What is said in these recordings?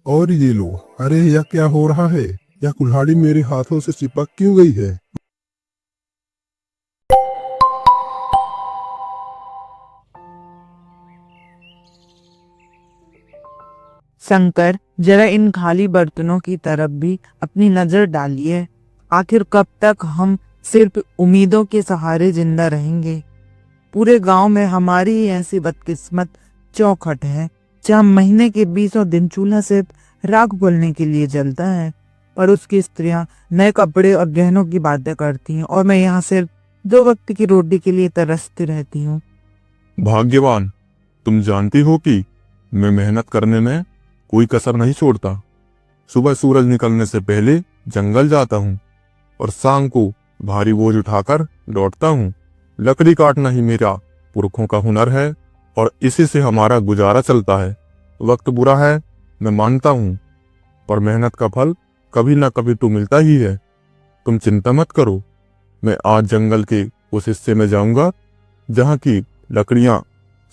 और ये लो। अरे यह क्या हो रहा है? यह कुल्हाड़ी मेरे हाथों से चिपक क्यों गई है? शंकर, जरा इन खाली बर्तनों की तरफ भी अपनी नजर डालिए। आखिर कब तक हम सिर्फ उम्मीदों के सहारे जिंदा रहेंगे? पूरे गांव में हमारी ही ऐसी बदकिस्मत चौखट है, जहाँ महीने के 20 दिन चूल्हा सिर्फ राख बोलने के लिए जलता है, पर उसकी स्त्रियां नए कपड़े और गहनों की बातें करती हैं, और मैं यहाँ सिर्फ 2 वक्त की रोटी के लिए तरसती रहती हूँ। भाग्यवान, तुम जानती हो कि मैं मेहनत करने में कोई कसर नहीं छोड़ता। सुबह सूरज निकलने से पहले जंगल जाता हूँ और शाम को भारी बोझ उठाकर लौटता हूँ। लकड़ी काटना ही मेरा पुरखों का हुनर है और इसी से हमारा गुजारा चलता है। वक्त बुरा है, मैं मानता हूँ, पर मेहनत का फल कभी ना कभी तो मिलता ही है। तुम चिंता मत करो, मैं आज जंगल के उस हिस्से में जाऊंगा जहाँ की लकड़ियां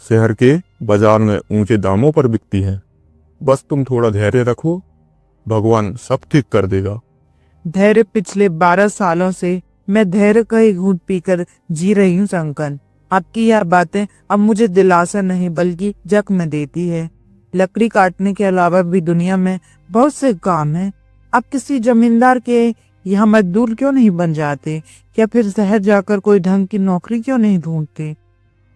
शहर के बाजार में ऊंचे दामों पर बिकती हैं। बस तुम थोड़ा धैर्य रखो, भगवान सब ठीक कर देगा। धैर्य? पिछले 12 सालों से मैं धैर्य का ही घूंट पीकर जी रही हूँ शंकर। आपकी यह बातें अब मुझे दिलासा नहीं बल्कि जख्म देती है। लकड़ी काटने के अलावा भी दुनिया में बहुत से काम हैं। आप किसी जमींदार के यहाँ मजदूर क्यों नहीं बन जाते, या फिर शहर जाकर कोई ढंग की नौकरी क्यों नहीं ढूंढते?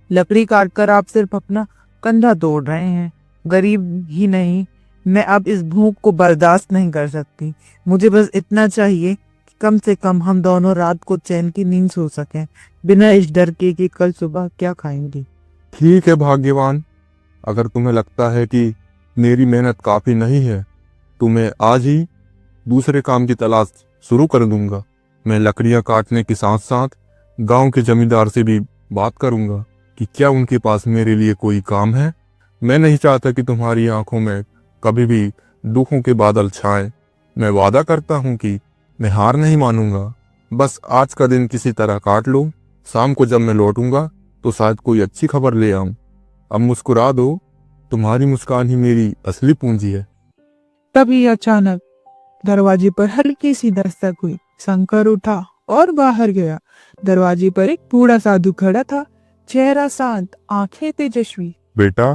लकड़ी काटकर आप सिर्फ अपना कंधा तोड़ रहे हैं। गरीब ही नहीं, मैं अब इस भूख को बर्दाश्त नहीं कर सकती। मुझे बस इतना चाहिए कि कम से कम हम दोनों रात को चैन की नींद सो सकें, बिना इस डर के कि कल सुबह क्या खाएंगे। ठीक है भाग्यवान, अगर तुम्हें लगता है कि मेरी मेहनत काफी नहीं है तो मैं आज ही दूसरे काम की तलाश शुरू कर दूंगा। मैं लकड़ियां काटने के साथ साथ गांव के जमींदार से भी बात करूंगा कि क्या उनके पास मेरे लिए कोई काम है। मैं नहीं चाहता कि तुम्हारी आंखों में कभी भी दुखों के बादल छाए। मैं वादा करता हूं कि मैं हार नहीं मानूंगा। बस आज का दिन किसी तरह काट लो, शाम को जब मैं लौटूंगा तो शायद कोई अच्छी खबर ले आऊं। अब मुस्कुरा दो, तुम्हारी मुस्कान ही मेरी असली पूंजी है। तभी अचानक दरवाजे पर हल्की सी दस्तक हुई। शंकर उठा और बाहर गया। दरवाजे पर एक बूढ़ा साधु खड़ा था, चेहरा शांत, आंखें तेजस्वी। बेटा,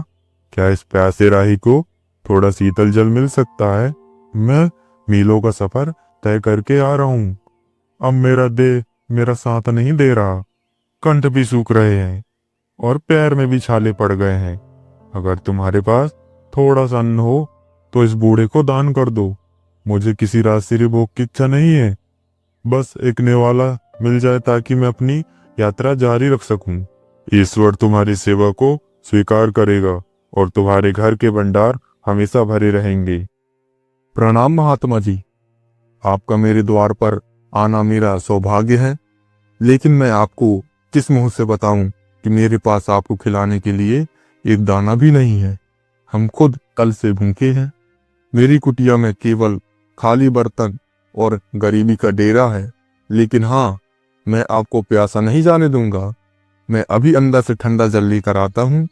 क्या इस प्यासे राही को थोड़ा शीतल जल मिल सकता है? मैं मीलों का सफर तय करके आ रहा हूँ। अब मेरा देह मेरा साथ नहीं दे रहा। कंठ भी सूख रहे हैं और पैर में भी छाले पड़ गए हैं। अगर तुम्हारे पास थोड़ा सा अन्न हो तो इस बूढ़े को दान कर दो। मुझे किसी राजसी भोग की इच्छा नहीं है। बस एक नेवाला मिल जाए ताकि मैं अपनी यात्रा जारी रख सकूं। ईश्वर तुम्हारी सेवा को स्वीकार करेगा और तुम्हारे घर के भंडार हमेशा भरे रहेंगे। प्रणाम महात्मा जी, आपका मेरे द्वार पर आना मेरा सौभाग्य है, लेकिन मैं आपको किस मुंह से बताऊं कि मेरे पास आपको खिलाने के लिए एक दाना भी नहीं है। हम खुद कल से भूखे हैं। मेरी कुटिया में केवल खाली बर्तन और गरीबी का डेरा है। लेकिन हाँ, मैं आपको प्यासा नहीं जाने दूंगा। मैं अभी अंदर से ठंडा जल लेकर आता हूँ।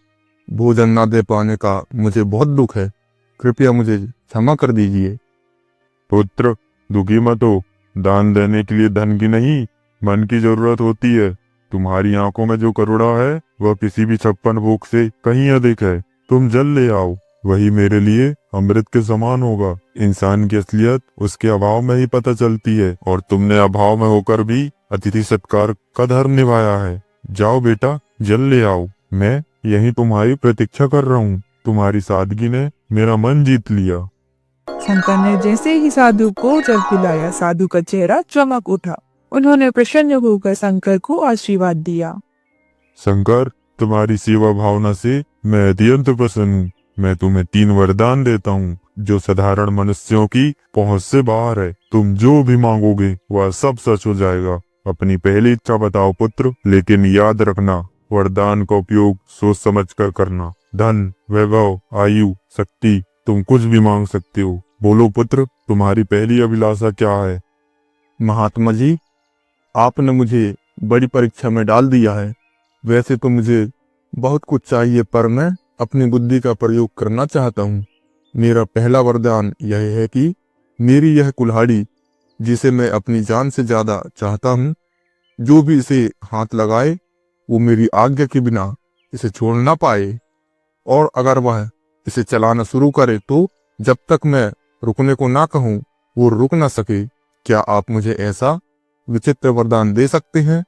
भोजन ना दे पाने का मुझे बहुत दुख है। कृपया मुझे क्षमा कर दीजिए। पुत्र, दुखी मत हो। दान देने के लिए धन की नहीं, मन की जरूरत होती है। तुम्हारी आंखों में जो करुणा है वह किसी भी 56 भोग से कहीं अधिक है। तुम जल ले आओ, वही मेरे लिए अमृत के समान होगा। इंसान की असलियत उसके अभाव में ही पता चलती है, और तुमने अभाव में होकर भी अतिथि सत्कार का धर्म निभाया है। जाओ बेटा, जल ले आओ। मैं यही तुम्हारी प्रतीक्षा कर रहा हूँ। तुम्हारी सादगी ने मेरा मन जीत लिया। शंकर ने जैसे ही साधु को जल पिलाया, साधु का चेहरा चमक उठा। उन्होंने प्रसन्न होकर शंकर को आशीर्वाद दिया। शंकर, तुम्हारी सेवा भावना से मैं अत्यंत प्रसन्न हूँ। मैं तुम्हें 3 वरदान देता हूँ जो साधारण मनुष्यों की पहुँच से बाहर है। तुम जो भी मांगोगे वह सब सच हो जाएगा। अपनी पहली इच्छा बताओ पुत्र, लेकिन याद रखना वरदान का उपयोग सोच समझ कर करना। धन, वैभव, आयु, शक्ति, तुम कुछ भी मांग सकते हो। बोलो पुत्र, तुम्हारी पहली अभिलाषा क्या है? महात्मा जी, आपने मुझे बड़ी परीक्षा में डाल दिया है। वैसे तो मुझे बहुत कुछ चाहिए, पर मैं अपनी बुद्धि का प्रयोग करना चाहता हूँ। मेरा पहला वरदान यह है कि मेरी यह कुल्हाड़ी, जिसे मैं अपनी जान से ज्यादा चाहता हूँ, जो भी इसे हाथ लगाए वो मेरी आज्ञा के बिना इसे छोड़ ना पाए, और अगर वह इसे चलाना शुरू करे तो जब तक मैं रुकने को ना कहूँ वो रुक ना सके। क्या आप मुझे ऐसा विचित्र वरदान दे सकते हैं?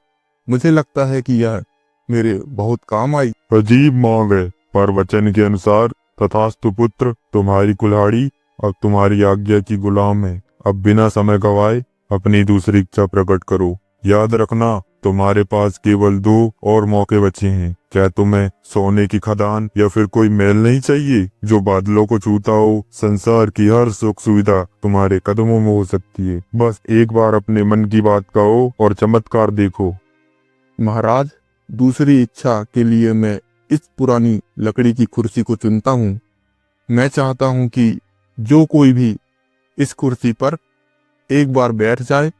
मुझे लगता है कि यह मेरे बहुत काम आई। अजीब मांग है, पर वचन के अनुसार तथास्तु पुत्र, तुम्हारी कुल्हाड़ी अब तुम्हारी आज्ञा की गुलाम है। अब बिना समय गवाए अपनी दूसरी इच्छा प्रकट करो। याद रखना, तुम्हारे पास केवल 2 और मौके बचे हैं। क्या तुम्हें सोने की खदान या फिर कोई महल नहीं चाहिए जो बादलों को छूता हो? संसार की हर सुख सुविधा तुम्हारे कदमों में हो सकती है। बस एक बार अपने मन की बात कहो और चमत्कार देखो। महाराज, दूसरी इच्छा के लिए मैं इस पुरानी लकड़ी की कुर्सी को चुनता हूँ। मैं चाहता हूँ कि जो कोई भी इस कुर्सी पर एक बार बैठ जाए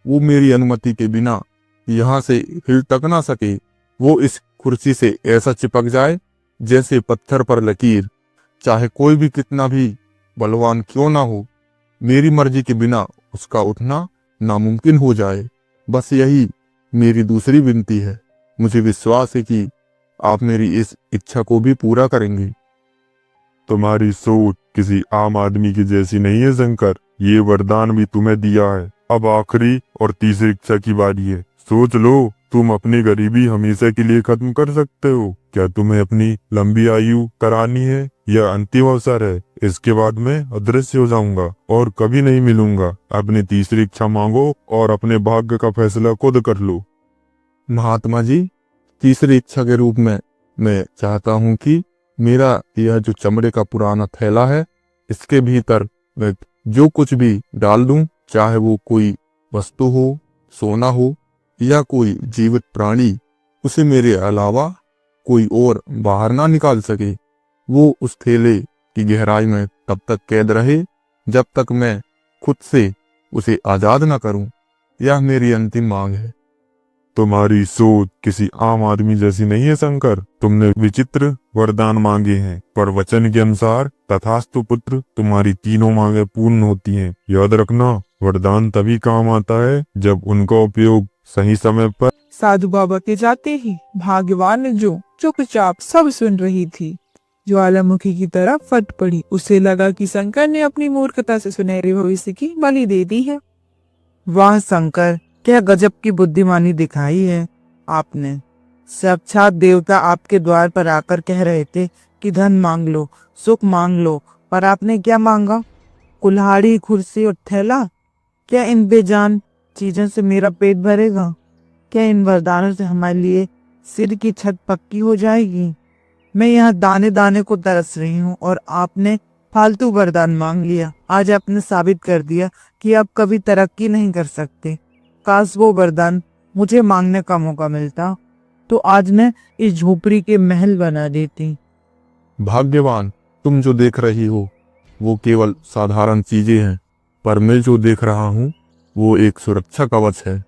वो मेरी अनुमति के बिना यहाँ से हिल तक ना सके। वो इस कुर्सी से ऐसा चिपक जाए जैसे पत्थर पर लकीर, चाहे कोई भी कितना भी बलवान क्यों ना हो। मेरी मर्जी के बिना उसका उठना नामुमकिन हो जाए। बस यही मेरी दूसरी विनती है। मुझे विश्वास है कि आप मेरी इस इच्छा को भी पूरा करेंगे। तुम्हारी सोच किसी आम आदमी की जैसी नहीं है शंकर। ये वरदान भी तुम्हें दिया है। अब आखिरी और तीसरी इच्छा की बारी है। सोच लो, तुम अपनी गरीबी हमेशा के लिए खत्म कर सकते हो। क्या तुम्हें अपनी लंबी आयु करानी है? यह अंतिम अवसर है। इसके बाद मैं अदृश्य हो जाऊंगा और कभी नहीं मिलूंगा। अपनी तीसरी इच्छा मांगो और अपने भाग्य का फैसला खुद कर लो। महात्मा जी, तीसरी इच्छा के रूप में मैं चाहता हूँ कि मेरा यह जो चमड़े का पुराना थैला है, इसके भीतर मैं जो कुछ भी डाल दूं, चाहे वो कोई वस्तु हो, सोना हो या कोई जीवित प्राणी, उसे मेरे अलावा कोई और बाहर ना निकाल सके। वो उस थैले की गहराई में तब तक कैद रहे जब तक मैं खुद से उसे आजाद ना करूं। यह मेरी अंतिम मांग है। तुम्हारी सोच किसी आम आदमी जैसी नहीं है शंकर। तुमने विचित्र वरदान मांगे हैं, पर वचन के अनुसार तथास्तु पुत्र, तुम्हारी तीनों मांगे पूर्ण होती हैं। याद रखना, वरदान तभी काम आता है जब उनका उपयोग सही समय पर। साधु बाबा के जाते ही भाग्यवान जो चुपचाप सब सुन रही थी ज्वालामुखी की तरह फट पड़ी। उसे लगा कि शंकर ने अपनी मूर्खता से सुनहरे भविष्य की बलि दे दी है। वाह शंकर, क्या गजब की बुद्धिमानी दिखाई है आपने। साक्षात देवता आपके द्वार पर आकर कह रहे थे कि धन मांग लो, सुख मांग लो, पर आपने क्या मांगा? कुल्हाड़ी, कुर्सी और थैला। क्या इन बेजान चीजों से मेरा पेट भरेगा? क्या इन वरदानों से हमारे लिए सिर की छत पक्की हो जाएगी? मैं यहाँ दाने दाने को तरस रही हूँ और आपने फालतू वरदान मांग लिया। आज आपने साबित कर दिया कि आप कभी तरक्की नहीं कर सकते। काश वो वरदान मुझे मांगने का मौका मिलता तो आज मैं इस झोपड़ी के महल बना देती। भाग्यवान, तुम जो देख रही हो वो केवल साधारण चीजें हैं, पर मैं जो देख रहा हूँ वो एक सुरक्षा कवच है।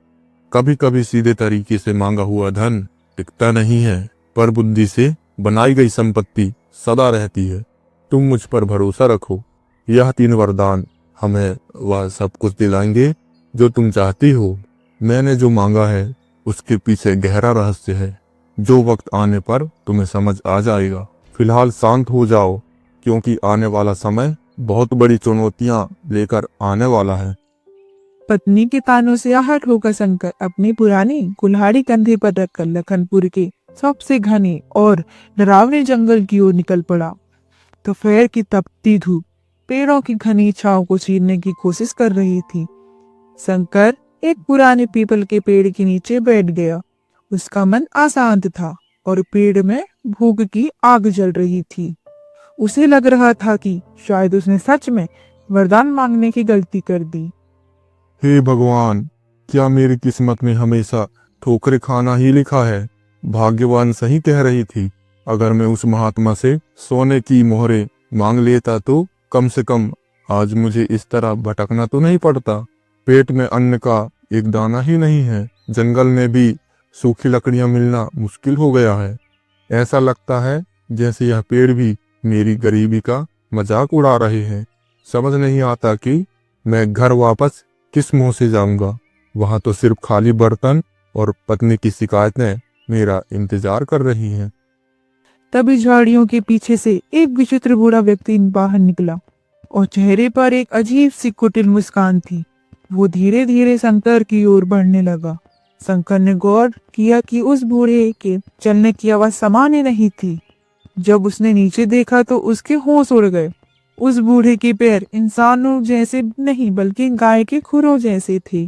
कभी कभी सीधे तरीके से मांगा हुआ धन टिकता नहीं है, पर बुद्धि से बनाई गई संपत्ति सदा रहती है। तुम मुझ पर भरोसा रखो। यह 3 वरदान हमें वह सब कुछ दिलाएंगे जो तुम चाहती हो। मैंने जो मांगा है उसके पीछे गहरा रहस्य है, जो वक्त आने पर तुम्हें समझ आ जाएगा। फिलहाल शांत हो जाओ, क्योंकि आने वाला समय बहुत बड़ी चुनौतियां लेकर आने वाला है। पत्नी के तानों से आहट होकर शंकर अपनी पुरानी कुल्हाड़ी कंधे पर रखकर लखनपुर के सबसे घने और डरावने जंगल की ओर निकल पड़ा। दोपहर की तपती धूप पेड़ों की घनी छांव को चीरने की कोशिश कर रही थी। शंकर एक पुराने पीपल के पेड़ के नीचे बैठ गया। उसका मन अशांत था और पेड़ में भूख की आग जल रही थी। उसे लग रहा था कि शायद उसने सच में वरदान मांगने की गलती कर दी। हे भगवान, क्या मेरी किस्मत में हमेशा ठोकरें खाना ही लिखा है? भाग्यवान सही कह रही थी। अगर मैं उस महात्मा से सोने की मोहरें मांग लेता तो कम से कम आज मुझे इस तरह भटकना तो नहीं पड़ता। पेट में अन्न का एक दाना ही नहीं है। जंगल में भी सूखी लकड़ियां मिलना मुश्किल हो गया है। ऐसा लगता है जैसे यह पेड़ भी मेरी गरीबी का मजाक उड़ा रहे हैं। समझ नहीं आता कि मैं घर वापस किस मुंह से जाऊंगा। वहां तो सिर्फ खाली बर्तन और पत्नी की शिकायतें मेरा इंतजार कर रही हैं। तभी झाड़ियों के पीछे से एक विचित्र बूढ़ा व्यक्ति बाहर निकला और चेहरे पर एक अजीब सी कुटिल मुस्कान थी। वो धीरे धीरे शंकर की ओर बढ़ने लगा। शंकर ने गौर किया कि उस बूढ़े के चलने की आवाज सामान्य नहीं थी। जब उसने नीचे देखा तो उसके होश उड़ गए। उस बूढ़े के पैर इंसानों जैसे नहीं बल्कि गाय के खुरों जैसे थे।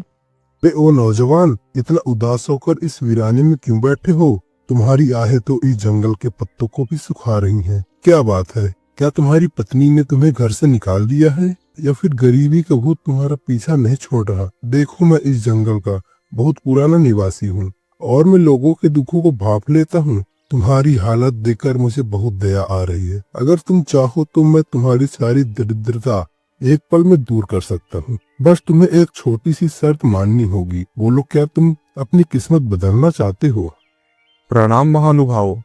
बे ओ नौजवान, इतना उदास होकर इस वीराने में क्यों बैठे हो? तुम्हारी आहें तो इस जंगल के पत्तों को भी सुखा रही हैं। क्या बात है? क्या तुम्हारी पत्नी ने तुम्हें घर से निकाल दिया है या फिर गरीबी का भूत तुम्हारा पीछा नहीं छोड़ रहा? देखो, मैं इस जंगल का बहुत पुराना निवासी हूँ और मैं लोगों के दुखों को भांप लेता हूँ। तुम्हारी हालत देखकर मुझे बहुत दया आ रही है। अगर तुम चाहो तो मैं तुम्हारी सारी दरिद्रता एक पल में दूर कर सकता हूँ। बस तुम्हें एक छोटी सी शर्त माननी होगी। बोलो, क्या तुम अपनी किस्मत बदलना चाहते हो? प्रणाम महानुभाव।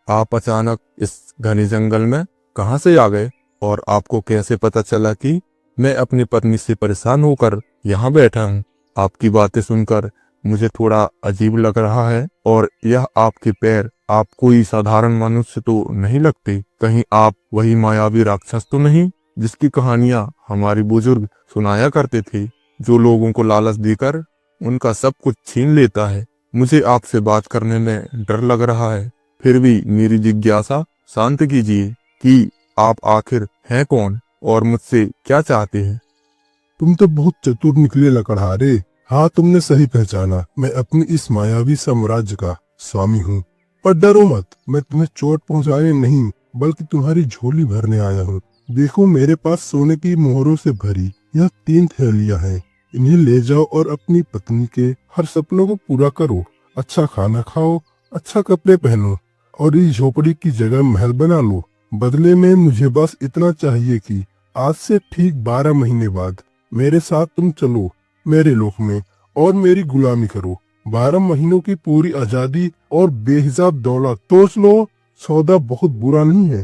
आप अचानक इस घने जंगल में कहां से आ गए और आपको कैसे पता चला कि मैं अपनी पत्नी से परेशान होकर यहाँ बैठा हूँ? आपकी बातें सुनकर मुझे थोड़ा अजीब लग रहा है और यह आपके पैर, आप कोई साधारण मनुष्य तो नहीं लगते। कहीं आप वही मायावी राक्षस तो नहीं जिसकी कहानियां हमारे बुजुर्ग सुनाया करते थे, जो लोगों को लालच देकर उनका सब कुछ छीन लेता है? मुझे आपसे बात करने में डर लग रहा है, फिर भी मेरी जिज्ञासा शांत कीजिए कि आप आखिर हैं कौन और मुझसे क्या चाहते हैं? तुम तो बहुत चतुर निकले लकड़हारे। हाँ, तुमने सही पहचाना। मैं अपनी इस मायावी साम्राज्य का स्वामी हूँ। पर डरो मत, मैं तुम्हें चोट पहुँचाने नहीं बल्कि तुम्हारी झोली भरने आया हूँ। देखो, मेरे पास सोने की मोहरों से भरी यह 3 थैलियां हैं। इन्हें ले जाओ और अपनी पत्नी के हर सपनों को पूरा करो। अच्छा खाना खाओ, अच्छा कपड़े पहनो और इस झोपड़ी की जगह महल बना लो। बदले में मुझे बस इतना चाहिए कि आज से ठीक 12 महीने बाद मेरे साथ तुम चलो मेरे लोक में और मेरी गुलामी करो। 12 महीनों की पूरी आजादी और बेहिसाब दौलत। सोच लो, सौदा बहुत बुरा नहीं है।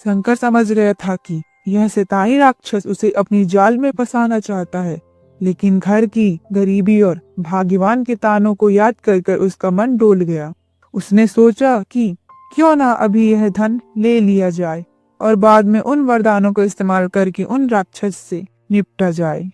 शंकर समझ गया था कि यह शैतानी राक्षस उसे अपनी जाल में फंसाना चाहता है, लेकिन घर की गरीबी और भाग्यवान के तानों को याद कर कर उसका मन डोल गया। उसने सोचा कि क्यों ना अभी यह धन ले लिया जाए और बाद में उन वरदानों को इस्तेमाल करके उन राक्षस से निपटा जाए।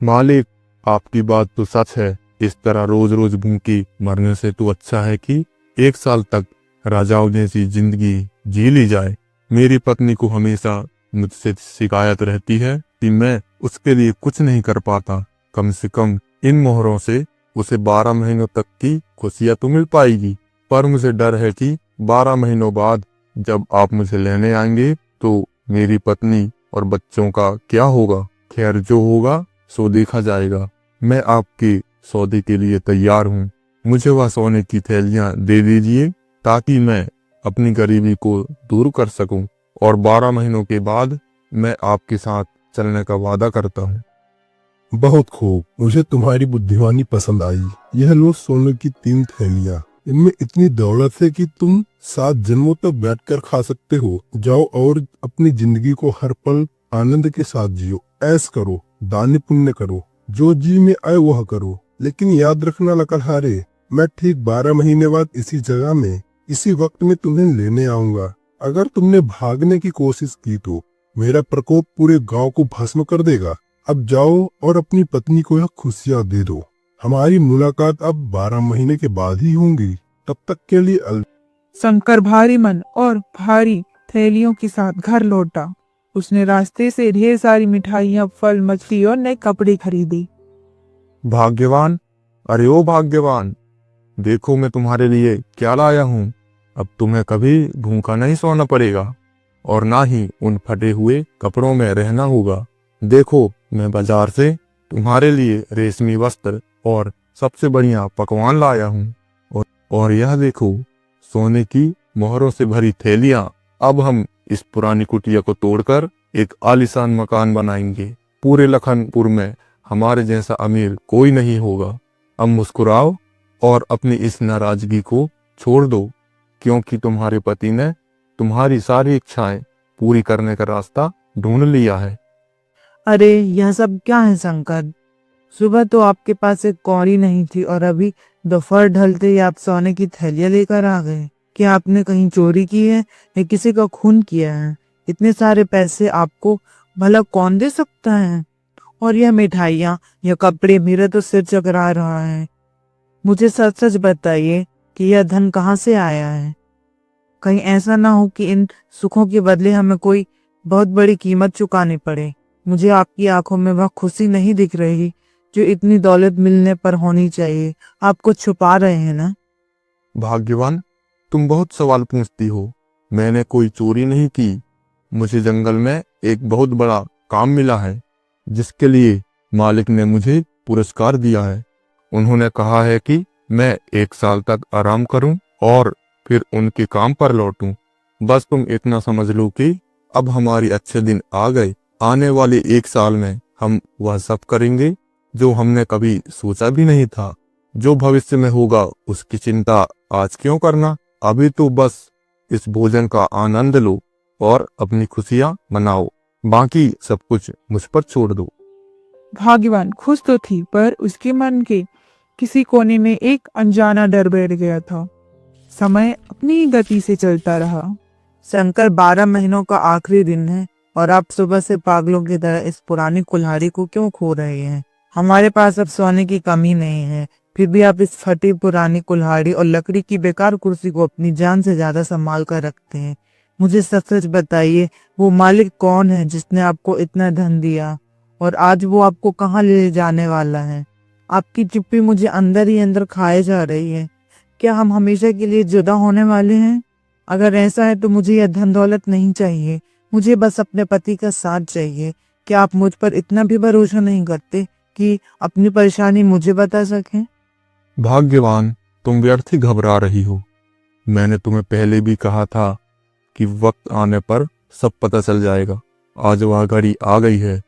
मालिक, आपकी बात तो सच है। इस तरह रोज रोज भूखे मरने से तो अच्छा है कि 1 साल तक राजाओं जैसी जिंदगी जी ली जाए। मेरी पत्नी को हमेशा मुझसे शिकायत रहती है कि मैं उसके लिए कुछ नहीं कर पाता। कम से कम इन मोहरों से उसे 12 महीनों तक की खुशियां तो मिल पाएगी। पर मुझे डर है कि 12 महीनों बाद जब आप मुझे लेने आएंगे तो मेरी पत्नी और बच्चों का क्या होगा? खैर, जो होगा सो देखा जाएगा। मैं आपके सौदे के लिए तैयार हूँ। मुझे वह सोने की थैलियां दे दीजिए ताकि मैं अपनी गरीबी को दूर कर सकूं और 12 महीनों के बाद मैं आपके साथ चलने का वादा करता हूँ। बहुत खूब, मुझे तुम्हारी बुद्धिमानी पसंद आई। यह लो सोने की 3 थैलियां। इनमें इतनी दौलत है कि तुम 7 जन्मों तक बैठकर खा सकते हो। जाओ और अपनी जिंदगी को हर पल आनंद के साथ जियो। ऐश करो, दान पुण्य करो, जो जी में आए वह करो। लेकिन याद रखना लकड़हारे, मैं ठीक 12 महीने बाद इसी जगह में इसी वक्त में तुम्हें लेने आऊंगा। अगर तुमने भागने की कोशिश की तो मेरा प्रकोप पूरे गांव को भस्म कर देगा। अब जाओ और अपनी पत्नी को यह खुशियां दे दो। हमारी मुलाकात अब 12 महीने के बाद ही होंगी। तब तक के लिए शंकर भारी मन और भारी थैलियों के साथ घर लौटा। उसने रास्ते से ढेर सारी मिठाइयाँ, फल, मछली और नए कपड़े खरीदे। भाग्यवान, अरे ओ भाग्यवान, देखो मैं तुम्हारे लिए क्या लाया हूँ। अब तुम्हें कभी भूखा नहीं सोना पड़ेगा और ना ही उन फटे हुए कपड़ों में रहना होगा। देखो, मैं बाजार से तुम्हारे लिए रेशमी वस्त्र और सबसे बढ़िया पकवान लाया हूँ। और यह देखो, सोने की मोहरों से भरी थैलियां। अब हम इस पुरानी कुटिया को तोड़कर एक आलीशान मकान बनाएंगे। पूरे लखनपुर में हमारे जैसा अमीर कोई नहीं होगा। अब मुस्कुराओ और अपनी इस नाराजगी को छोड़ दो, क्योंकि तुम्हारे पति ने तुम्हारी सारी इच्छाएं पूरी करने का रास्ता ढूंढ लिया है। अरे यह सब क्या है शंकर? सुबह तो आपके पास एक कौड़ी नहीं थी और अभी दोपहर ढलते ही आप सोने की थैलियां लेकर आ गए। क्या आपने कहीं चोरी की है या किसी का खून किया है? इतने सारे पैसे आपको भला कौन दे सकता है? और यह मिठाइयाँ, यह कपड़े, मेरा तो सिर चकरा रहा है। मुझे सच सच बताइए कि यह धन कहाँ से आया है? कहीं ऐसा ना हो कि इन सुखों के बदले हमें कोई बहुत बड़ी कीमत चुकानी पड़े। मुझे आपकी आंखों में वह खुशी नहीं दिख रही जो इतनी दौलत मिलने पर होनी चाहिए। आप कुछ छुपा रहे हैं ना? भाग्यवान, तुम बहुत सवाल पूछती हो। मैंने कोई चोरी नहीं की। मुझे जंगल में एक बहुत बड़ा काम मिला है जिसके लिए मालिक ने मुझे पुरस्कार दिया है। उन्होंने कहा है कि मैं 1 साल तक आराम करूं और फिर उनके काम पर लौटूं। बस तुम इतना समझ लो कि अब हमारी अच्छे दिन आ गए। आने वाले 1 साल में हम वह सब करेंगे जो हमने कभी सोचा भी नहीं था। जो भविष्य में होगा उसकी चिंता आज क्यों करना? अभी तो बस इस भोजन का आनंद लो और अपनी खुशियां मनाओ। बाकी सब कुछ मुझ पर छोड़ दो। भाग्यवान खुश तो थी, पर उसके मन के किसी कोने में एक अनजाना डर बैठ गया था। समय अपनी गति से चलता रहा। शंकर, 12 महीनों का आखिरी दिन है और आप सुबह से पागलों की तरह इस पुरानी कुल्हाड़ी को क्यों खो रहे हैं? हमारे पास अब सोने की कमी नहीं है, फिर भी आप इस फटी पुरानी कुल्हाड़ी और लकड़ी की बेकार कुर्सी को अपनी जान से ज्यादा संभाल कर रखते हैं। मुझे सच सच बताइए, वो मालिक कौन है जिसने आपको इतना धन दिया और आज वो आपको कहाँ ले जाने वाला है? आपकी चुप्पी मुझे अंदर ही अंदर खाए जा रही है। क्या हम हमेशा के लिए जुदा होने वाले हैं? अगर ऐसा है तो मुझे यह धन दौलत नहीं चाहिए। मुझे बस अपने पति का साथ चाहिए। क्या आप मुझ पर इतना भी भरोसा नहीं करते कि अपनी परेशानी मुझे बता सकें? भाग्यवान, तुम व्यर्थ ही घबरा रही हो। मैंने तुम्हें पहले भी कहा था कि वक्त आने पर सब पता चल जाएगा। आज वह घड़ी आ गई है।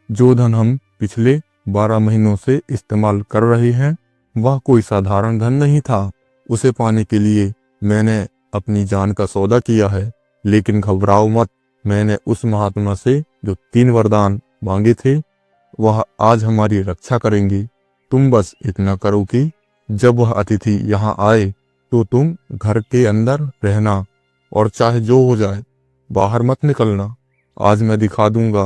जो धन हम पिछले 12 महीनों से इस्तेमाल कर रहे हैं वह कोई साधारण धन नहीं था। उसे पाने के लिए मैंने अपनी जान का सौदा किया है। लेकिन घबराओ मत, मैंने उस महात्मा से जो 3 वरदान मांगे थे वह आज हमारी रक्षा करेंगे। तुम बस इतना करो कि जब वह अतिथि यहाँ आए तो तुम घर के अंदर रहना और चाहे जो हो जाए बाहर मत निकलना। आज मैं दिखा दूंगा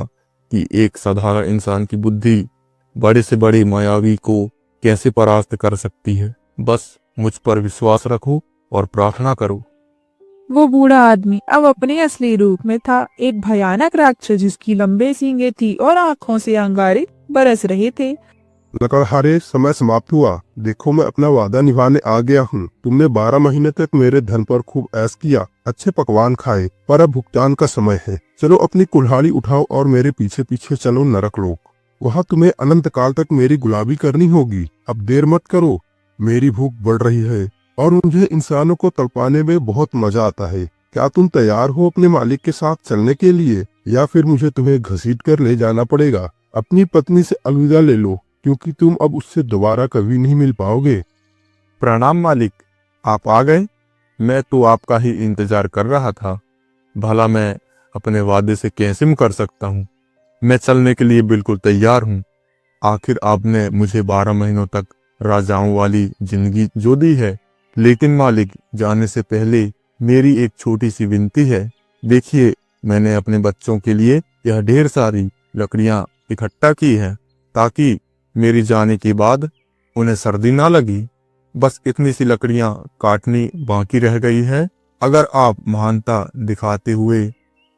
कि एक साधारण इंसान की बुद्धि बड़े से बड़े मायावी को कैसे परास्त कर सकती है। बस मुझ पर विश्वास रखो और प्रार्थना करो। वो बूढ़ा आदमी अब अपने असली रूप में था, एक भयानक राक्षस जिसकी लंबे सींगे थी और आंखों से अंगारे बरस रहे थे। लकड़हारे, समय समाप्त हुआ। देखो मैं अपना वादा निभाने आ गया हूँ। तुमने 12 महीने तक मेरे धन पर खूब ऐश किया, अच्छे पकवान खाए, पर अब भुगतान का समय है। चलो अपनी कुल्हाड़ी उठाओ और मेरे पीछे पीछे चलो नरक लोक। वहाँ तुम्हें अनंत काल तक मेरी गुलामी करनी होगी। अब देर मत करो, मेरी भूख बढ़ रही है और मुझे इंसानों को तड़पाने में बहुत मजा आता है। क्या तुम तैयार हो अपने मालिक के साथ चलने के लिए, या फिर मुझे तुम्हें घसीट कर ले जाना पड़ेगा? अपनी पत्नी से अलविदा ले लो, क्योंकि तुम अब उससे दोबारा कभी नहीं मिल पाओगे। प्रणाम मालिक, आप आ गए। मैं तो आपका ही इंतजार कर रहा था। भला मैं अपने वादे से कैसे मुकर सकता हूँ? मैं चलने के लिए बिल्कुल तैयार हूँ। आखिर आपने मुझे 12 महीनों तक राजाओं वाली जिंदगी जो दी है। लेकिन मालिक, जाने से पहले मेरी एक छोटी सी विनती है। देखिए, मैंने अपने बच्चों के लिए यह ढेर सारी लकड़ियां इकट्ठा की है ताकि मेरी जाने के बाद उन्हें सर्दी ना लगी। बस इतनी सी लकड़ियां काटनी बाकी रह गई है। अगर आप महानता दिखाते हुए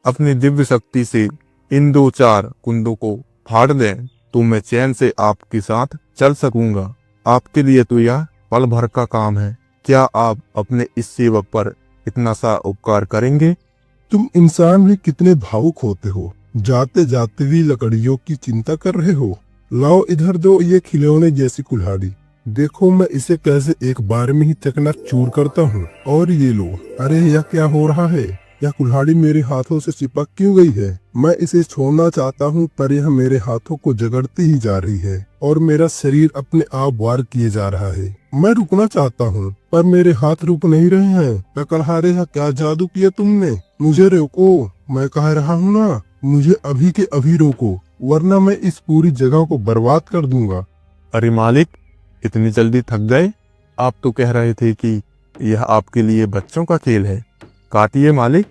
अपनी दिव्य शक्ति से इन 2-4 कुंदों को फाड़ दें तो मैं चैन से आपके साथ चल सकूंगा। आपके लिए तो यह पल भर का काम है। क्या आप अपने इस सेवक पर इतना सा उपकार करेंगे? तुम इंसान भी कितने भावुक होते हो। जाते जाते भी लकड़ियों की चिंता कर रहे हो। लाओ इधर दो ये खिलौने जैसी कुल्हाड़ी। देखो मैं इसे कैसे एक बार में ही चकनाचूर करता हूँ। और ये लो। अरे यह क्या हो रहा है? यह कुल्हाड़ी मेरे हाथों से चिपक क्यों गई है? मैं इसे छोड़ना चाहता हूँ पर यह मेरे हाथों को जकड़ती ही जा रही है और मेरा शरीर अपने आप वार किए जा रहा है। मैं रुकना चाहता हूँ पर मेरे हाथ रुक नहीं रहे हैं। लकड़हारे, यह क्या जादू किया तुमने? मुझे रोको, मैं कह रहा हूँ ना, मुझे अभी के अभी रोको, वरना मैं इस पूरी जगह को बर्बाद कर दूंगा। अरे मालिक, इतनी जल्दी थक गए? आप तो कह रहे थे कि यह आपके लिए बच्चों का खेल है। काटिए मालिक,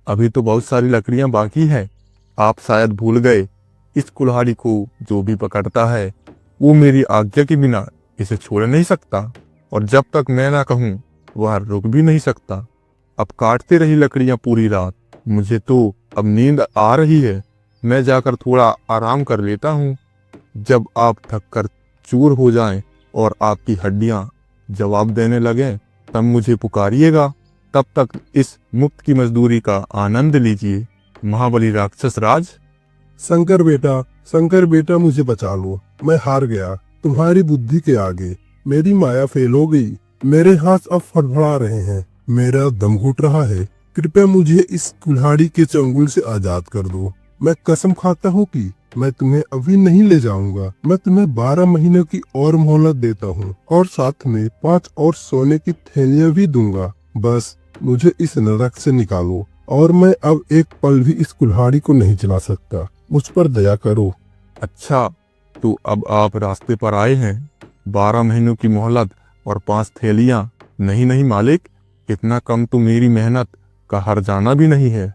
अभी तो बहुत सारी लकड़ियां बाकी है। आप शायद भूल गए, इस कुल्हाड़ी को जो भी पकड़ता है वो मेरी आज्ञा के बिना इसे छोड़ नहीं सकता, और जब तक मैं ना कहूँ वह रुक भी नहीं सकता। अब काटते रही लकड़ियां पूरी रात। मुझे तो अब नींद आ रही है। मैं जाकर थोड़ा आराम कर लेता हूँ। जब आप थक कर चूर हो जाएं और आपकी हड्डियां जवाब देने लगें, तब मुझे पुकारिएगा। तब तक इस मुफ्त की मजदूरी का आनंद लीजिए। महाबली राक्षस राज। शंकर बेटा मुझे बचा लो, मैं हार गया तुम्हारी बुद्धि के आगे। मेरी माया फेल हो गई, मेरे हाथ अब फड़फड़ा रहे हैं, मेरा दम घुट रहा है। कृपया मुझे इस कुल्हाड़ी के चंगुल से आजाद कर दो। मैं कसम खाता हूँ कि मैं तुम्हें अभी नहीं ले जाऊंगा। मैं तुम्हें 12 महीनों की और मोहलत देता हूँ, और साथ में 5 और सोने की थैलियां भी दूंगा। बस मुझे इस नरक से निकालो, और मैं अब एक पल भी इस कुल्हाड़ी को नहीं चला सकता। मुझ पर दया करो। अच्छा, तो अब आप रास्ते पर आए हैं। 12 महीनों की मोहलत और 5 थैलियां? नहीं नहीं मालिक, इतना कम तो मेरी मेहनत का हर जाना भी नहीं है।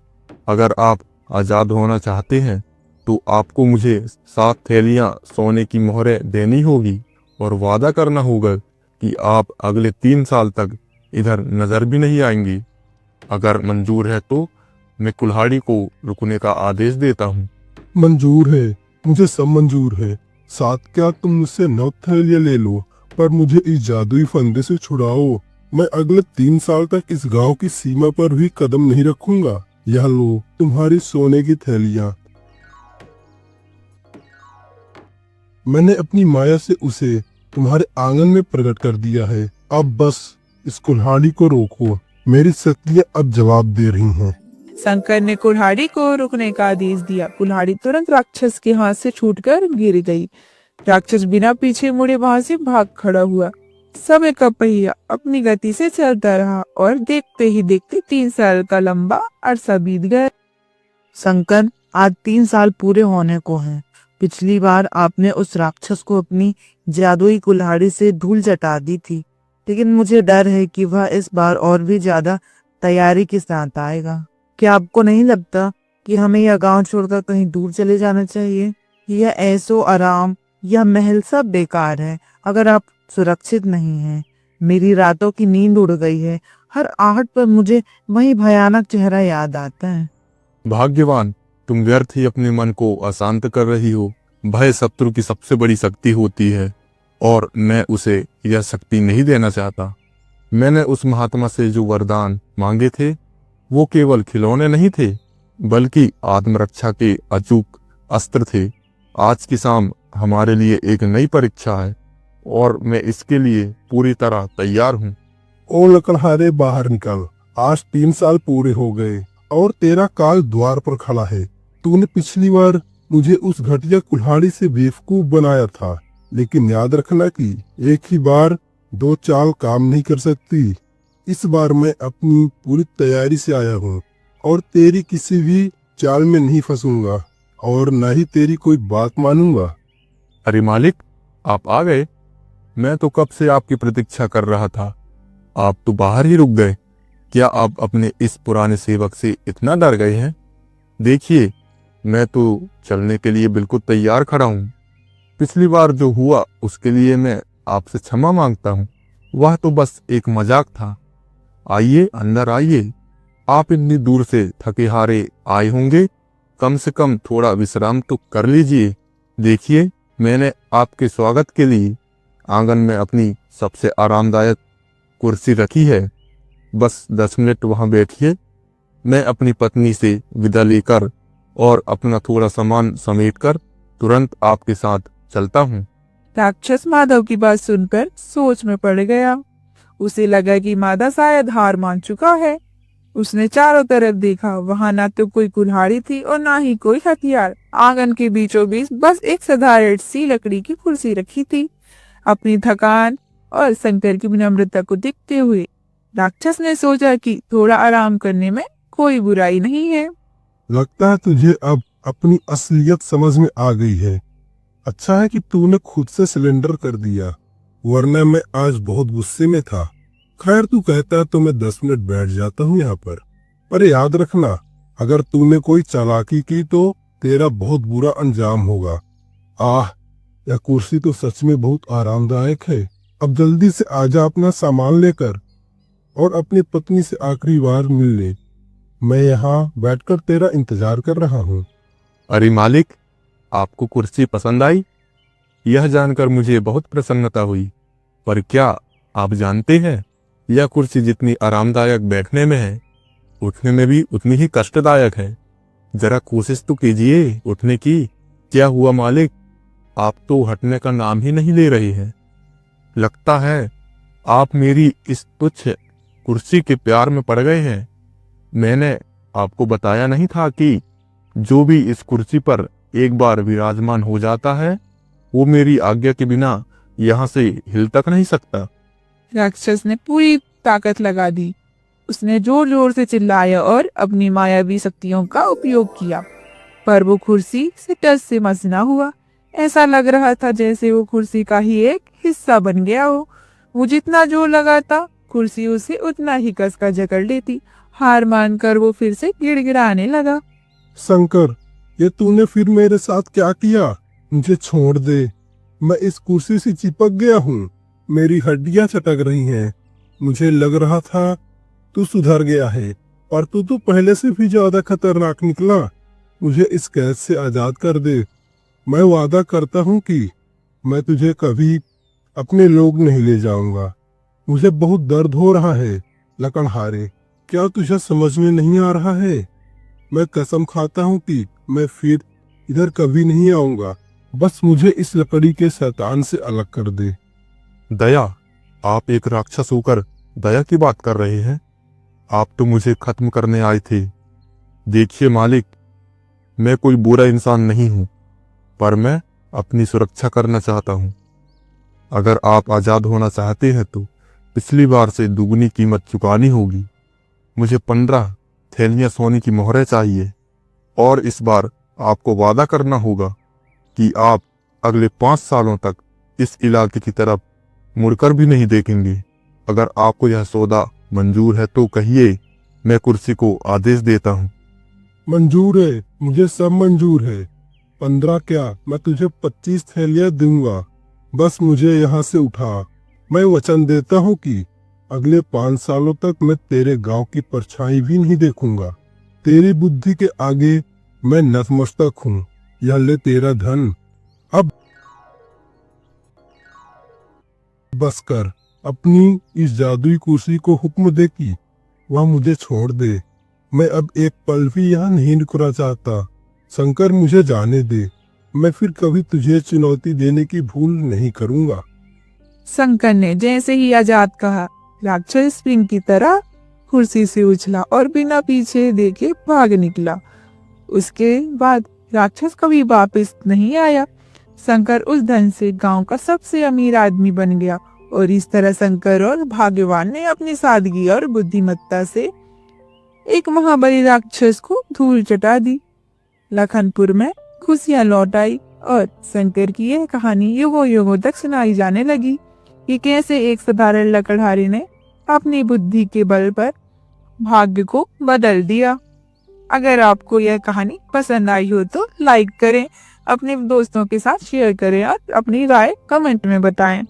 अगर आप आजाद होना चाहते हैं तो आपको मुझे 7 थैलियां सोने की मोहरें देनी होगी, और वादा करना होगा कि आप अगले 3 साल तक इधर नजर भी नहीं आएंगी। अगर मंजूर है तो मैं कुल्हाड़ी को रुकने का आदेश देता हूँ। मंजूर है, मुझे सब मंजूर है। साथ क्या तुम मुझसे 9 थैलियां ले लो, पर मुझे इस जादुई फंदे से छुड़ाओ। मैं अगले 3 साल तक इस गांव की सीमा पर भी कदम नहीं रखूंगा। यह लो तुम्हारी सोने की थैलियां। मैंने अपनी माया से उसे तुम्हारे आंगन में प्रकट कर दिया है। अब बस इस कुल्हाड़ी को रोको, मेरी शक्तियां अब जवाब दे रही हैं। शंकर ने कुल्हाड़ी को रुकने का आदेश दिया। कुल्हाड़ी तुरंत राक्षस के हाथ से छूटकर गिर गई। राक्षस बिना पीछे मुड़े वहां से भाग खड़ा हुआ। समय का पहिया अपनी गति से चलता रहा, और देखते ही देखते 3 साल का लंबा अरसा बीत गया। शंकर, आज 3 साल पूरे होने को हैं। पिछली बार आपने उस राक्षस को अपनी जादुई कुल्हाड़ी से धूल चटा दी थी, लेकिन मुझे डर है कि वह इस बार और भी ज्यादा तैयारी के साथ आएगा। क्या आपको नहीं लगता कि हमें यह गांव छोड़कर कहीं दूर चले जाना चाहिए? यह ऐसो आराम, यह महल सब बेकार है अगर आप सुरक्षित नहीं हैं। मेरी रातों की नींद उड़ गई है। हर आहट पर मुझे वही भयानक चेहरा याद आता है। भाग्यवान, तुम व्यर्थ ही अपने मन को अशांत कर रही हो। भय शत्रु की सबसे बड़ी शक्ति होती है, और मैं उसे यह शक्ति नहीं देना चाहता। मैंने उस महात्मा से जो वरदान मांगे थे वो केवल खिलौने नहीं थे, बल्कि आत्मरक्षा के अचूक अस्त्र थे। आज की शाम हमारे लिए एक नई परीक्षा है, और मैं इसके लिए पूरी तरह तैयार हूँ। ओ लकड़हारे, बाहर निकल। आज 3 साल पूरे हो गए और तेरा काल द्वार पर खड़ा है। तूने पिछली बार मुझे उस घटिया कुल्हाड़ी से बेवकूफ बनाया था, लेकिन याद रखना कि एक ही बार 2 चाल काम नहीं कर सकती। इस बार मैं अपनी पूरी तैयारी से आया हूँ, और तेरी किसी भी चाल में नहीं फंसूंगा, और न ही तेरी कोई बात मानूंगा। अरे मालिक, आप आ गए। मैं तो कब से आपकी प्रतीक्षा कर रहा था। आप तो बाहर ही रुक गए। क्या आप अपने इस पुराने सेवक से इतना डर गए हैं? देखिए, मैं तो चलने के लिए बिल्कुल तैयार खड़ा हूँ। पिछली बार जो हुआ उसके लिए मैं आपसे क्षमा मांगता हूँ। वह तो बस एक मजाक था। आइए, अंदर आइए। आप इतनी दूर से थके हारे आए होंगे, कम से कम थोड़ा विश्राम तो कर लीजिए। देखिए, मैंने आपके स्वागत के लिए आंगन में अपनी सबसे आरामदायक कुर्सी रखी है। बस 10 मिनट वहां बैठिए। मैं अपनी पत्नी से विदा लेकर और अपना थोड़ा सामान समेटकर तुरंत आपके साथ चलता हूँ। राक्षस माधव की बात सुनकर सोच में पड़ गया। उसे लगा कि मादा शायद हार मान चुका है। उसने चारों तरफ देखा, वहां ना तो कोई कुल्हाड़ी थी और ना ही कोई हथियार। आंगन के बीचों बीच बस एक साधारण सी लकड़ी की कुर्सी रखी थी। अपनी थकान और शंकर की विनम्रता को देखते हुए राक्षस ने सोचा कि थोड़ा आराम करने में कोई बुराई नहीं है। लगता है तुझे अब अपनी असलियत समझ में आ गई है। अच्छा है कि तूने खुद से सिलेंडर कर दिया, वरना मैं आज बहुत गुस्से में था। खैर तू कहता है तो मैं 10 मिनट बैठ जाता हूँ यहाँ पर याद रखना, अगर तूने कोई चालाकी की तो तेरा बहुत बुरा अंजाम होगा। आह, यह कुर्सी तो सच में बहुत आरामदायक है। अब जल्दी से आजा अपना सामान लेकर और अपनी पत्नी से आखिरी बार मिल ले। मैं यहाँ बैठकर तेरा इंतजार कर रहा हूँ। अरे मालिक, आपको कुर्सी पसंद आई? यह जानकर मुझे बहुत प्रसन्नता हुई। पर क्या आप जानते हैं, यह कुर्सी जितनी आरामदायक बैठने में है, उठने में भी उतनी ही कष्टदायक है। जरा कोशिश तो कीजिए उठने की। क्या हुआ मालिक, आप तो हटने का नाम ही नहीं ले रहे हैं। लगता है आप मेरी इस तुच्छ कुर्सी के प्यार में पड़ गए हैं। मैंने आपको बताया नहीं था कि जो भी इस कुर्सी पर एक बार विराजमान हो जाता है, वो मेरी आज्ञा के बिना यहाँ से हिल तक नहीं सकता। राक्षस ने पूरी ताकत लगा दी। उसने जोर जोर से चिल्लाया और अपनी मायावी शक्तियों का उपयोग किया, पर वो कुर्सी से टस से मस ना हुआ। ऐसा लग रहा था जैसे वो कुर्सी का ही एक हिस्सा बन गया हो। वो जितना जोर लगाता, कुर्सी उसे उतना ही कसकर जकड़ लेती। हार मानकर वो फिर से गिड़गिड़ाने लगा। शंकर, ये तूने फिर मेरे साथ क्या किया? मुझे छोड़ दे, मैं इस कुर्सी से चिपक गया हूँ। मेरी हड्डियां चटक रही हैं। मुझे लग रहा था तू सुधर गया है, पर तू तो पहले से भी ज्यादा खतरनाक निकला। मुझे इस कैद से आजाद कर दे। मैं वादा करता हूँ कि मैं तुझे कभी अपने लोग नहीं ले जाऊंगा। मुझे बहुत दर्द हो रहा है लकड़हारे, क्या तुझे समझ में नहीं आ रहा है? मैं कसम खाता हूँ कि मैं फिर इधर कभी नहीं आऊंगा। बस मुझे इस लकड़ी के शैतान से अलग कर दे। दया? आप एक राक्षस होकर दया की बात कर रहे हैं? आप तो मुझे खत्म करने आए थे। देखिए मालिक, मैं कोई बुरा इंसान नहीं हूं, पर मैं अपनी सुरक्षा करना चाहता हूं। अगर आप आजाद होना चाहते हैं तो पिछली बार से दुगनी कीमत चुकानी होगी। मुझे 15 थैलियां सोने की मोहरें चाहिए, और इस बार आपको वादा करना होगा कि आप अगले 5 सालों तक इस इलाके की तरफ मुड़कर भी नहीं देखेंगे। अगर आपको यह सौदा मंजूर है तो कहिए, मैं कुर्सी को आदेश देता हूँ। मंजूर है, मुझे सब मंजूर है। 15 क्या, मैं तुझे 25 थैलियां दूंगा। बस मुझे यहाँ से उठा। मैं वचन देता हूँ कि अगले 5 सालों तक मैं तेरे गांव की परछाई भी नहीं देखूंगा। तेरी बुद्धि के आगे मैं नतमस्तक हूँ। यह ले तेरा धन। अब बस कर, अपनी इस जादुई कुर्सी को हुक्म दे कि वह मुझे छोड़ दे। मैं अब एक पल भी यहाँ नहीं रुकना चाहता। शंकर, मुझे जाने दे। मैं फिर कभी तुझे चुनौती देने की भूल नहीं करूंगा। शंकर ने जैसे ही आजाद कहा, राक्षस स्प्रिंग की तरह कुर्सी से उछला और बिना पीछे देखे भाग निकला। उसके बाद राक्षस कभी वापस नहीं आया। शंकर उस धन से गांव का सबसे अमीर आदमी बन गया, और इस तरह शंकर और भाग्यवान ने अपनी सादगी और बुद्धिमत्ता से एक महाबली राक्षस को धूल चटा दी। लखनपुर में खुशियां लौट आई, और शंकर की यह कहानी युगों युगों तक सुनाई जाने लगी कि कैसे एक साधारण लकड़हारे ने अपनी बुद्धि के बल पर भाग्य को बदल दिया। अगर आपको यह कहानी पसंद आई हो तो लाइक करें, अपने दोस्तों के साथ शेयर करें और अपनी राय कमेंट में बताएं।